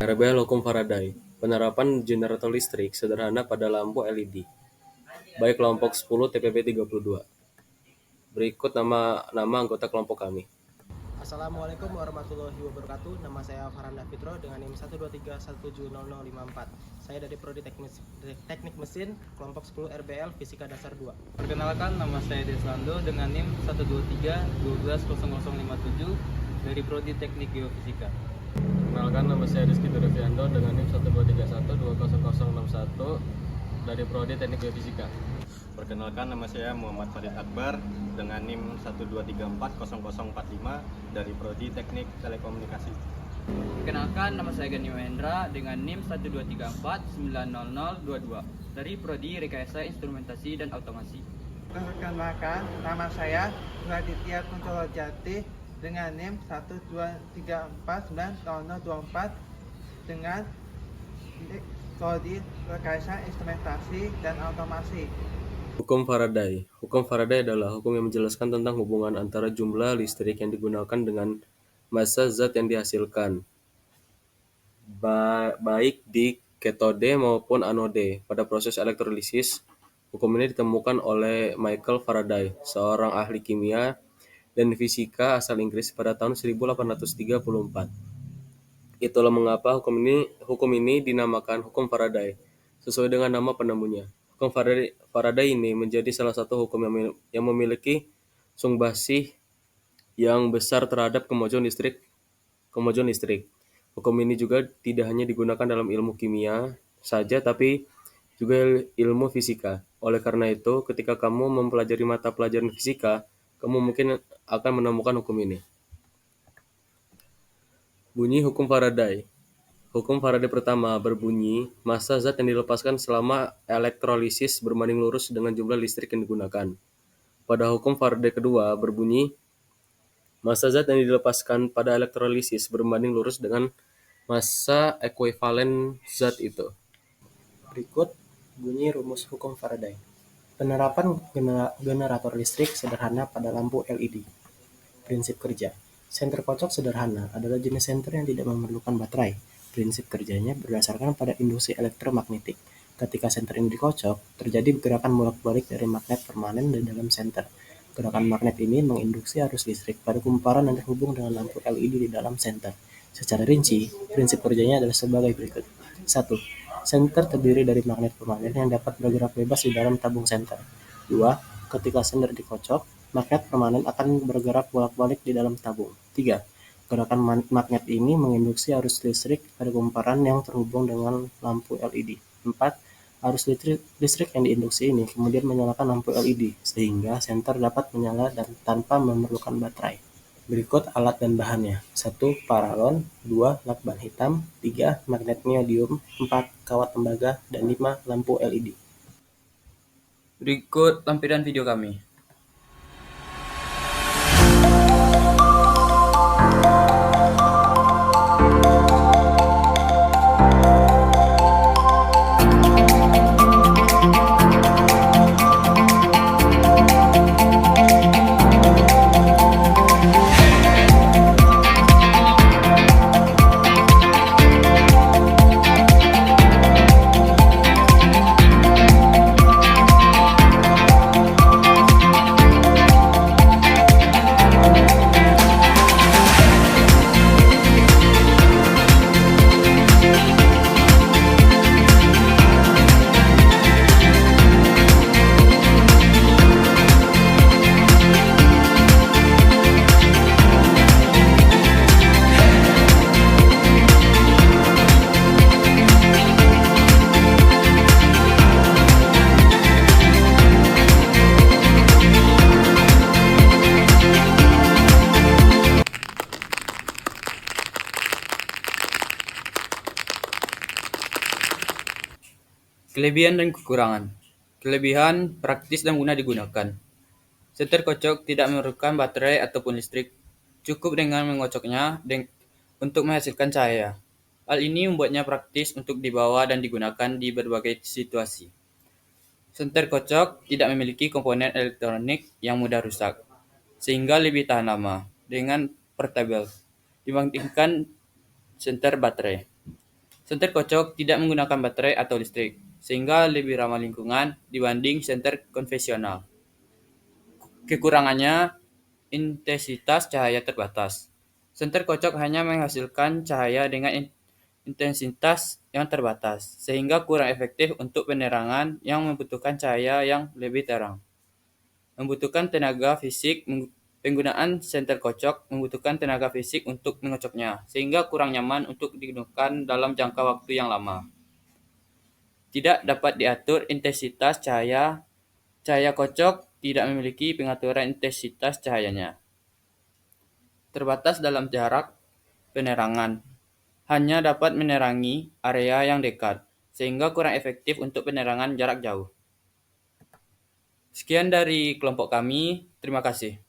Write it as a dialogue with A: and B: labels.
A: RBL Hukum Faraday, penerapan generator listrik sederhana pada lampu LED, baik kelompok 10 TPP 32. Berikut nama anggota kelompok kami.
B: Assalamualaikum warahmatullahi wabarakatuh. Nama saya Farhan Fitro dengan NIM 123170054. Saya dari Prodi Teknik Mesin, kelompok 10 RBL Fisika Dasar 2.
C: Perkenalkan, nama saya Deslando dengan NIM 123 dari Prodi Teknik Geofisika.
A: Perkenalkan, nama saya Rizky Turfiando dengan NIM 123120061 dari Prodi Teknik Geofisika.
D: Perkenalkan, nama saya Muhammad Farid Akbar dengan NIM 123400045 dari Prodi Teknik Telekomunikasi.
C: Perkenalkan, nama saya Gani Wendra dengan NIM 123490022 dari Prodi Rekayasa Instrumentasi dan Automasi.
E: Perkenalkan, nama saya Raditya Kuncoro Jati dengan NIM 123490024 dengan Prodi Rekayasa Instrumentasi dan Automasi.
A: Hukum Faraday. Hukum Faraday adalah hukum yang menjelaskan tentang hubungan antara jumlah listrik yang digunakan dengan massa zat yang dihasilkan, baik di katode maupun anode. Pada proses elektrolisis, hukum ini ditemukan oleh Michael Faraday, seorang ahli kimia dan fisika asal Inggris pada tahun 1834. Itulah mengapa hukum ini dinamakan hukum Faraday, sesuai dengan nama penemunya. Hukum Faraday ini menjadi salah satu hukum yang memiliki sumbangsi yang besar terhadap kemajuan listrik. Hukum ini juga tidak hanya digunakan dalam ilmu kimia saja, tapi juga ilmu fisika. Oleh karena itu, ketika kamu mempelajari mata pelajaran fisika, kamu mungkin akan menemukan hukum ini. Bunyi hukum Faraday. Hukum Faraday pertama berbunyi, massa zat yang dilepaskan selama elektrolisis berbanding lurus dengan jumlah listrik yang digunakan. Pada hukum Faraday kedua berbunyi, massa zat yang dilepaskan pada elektrolisis berbanding lurus dengan massa ekuivalen zat itu.
B: Berikut bunyi rumus hukum Faraday. Penerapan generator listrik sederhana pada lampu LED. Prinsip kerja. Senter kocok sederhana adalah jenis senter yang tidak memerlukan baterai. Prinsip kerjanya berdasarkan pada induksi elektromagnetik. Ketika senter ini dikocok, terjadi gerakan bolak-balik dari magnet permanen di dalam senter. Gerakan magnet ini menginduksi arus listrik pada kumparan yang terhubung dengan lampu LED di dalam senter. Secara rinci, prinsip kerjanya adalah sebagai berikut. 1. Senter terdiri dari magnet permanen yang dapat bergerak bebas di dalam tabung senter. 2. Ketika senter dikocok, magnet permanen akan bergerak bolak-balik di dalam tabung. 3. Gerakan magnet ini menginduksi arus listrik pada kumparan yang terhubung dengan lampu LED. 4. Arus listrik yang diinduksi ini kemudian menyalakan lampu LED, sehingga senter dapat menyala dan tanpa memerlukan baterai. Berikut alat dan bahannya. 1. Paralon. 2. Lakban hitam. 3. Magnet neodymium. 4. Kawat tembaga. Dan 5. Lampu LED.
C: Berikut lampiran video kami. Kelebihan dan kekurangan. Kelebihan, praktis dan mudah digunakan. Senter kocok tidak memerlukan baterai ataupun listrik. Cukup dengan mengocoknya untuk menghasilkan cahaya. Hal ini membuatnya praktis untuk dibawa dan digunakan di berbagai situasi. Senter kocok tidak memiliki komponen elektronik yang mudah rusak, sehingga lebih tahan lama dengan portable dibandingkan senter baterai. Senter kocok tidak menggunakan baterai atau listrik, sehingga lebih ramah lingkungan dibanding senter konvensional. Kekurangannya, intensitas cahaya terbatas. Senter kocok hanya menghasilkan cahaya dengan intensitas yang terbatas, sehingga kurang efektif untuk penerangan yang membutuhkan cahaya yang lebih terang. Membutuhkan tenaga fisik. Penggunaan senter kocok membutuhkan tenaga fisik untuk mengocoknya, sehingga kurang nyaman untuk digunakan dalam jangka waktu yang lama. Tidak dapat diatur intensitas cahaya. Cahaya kocok tidak memiliki pengaturan intensitas cahayanya. Terbatas dalam jarak penerangan. Hanya dapat menerangi area yang dekat, sehingga kurang efektif untuk penerangan jarak jauh. Sekian dari kelompok kami. Terima kasih.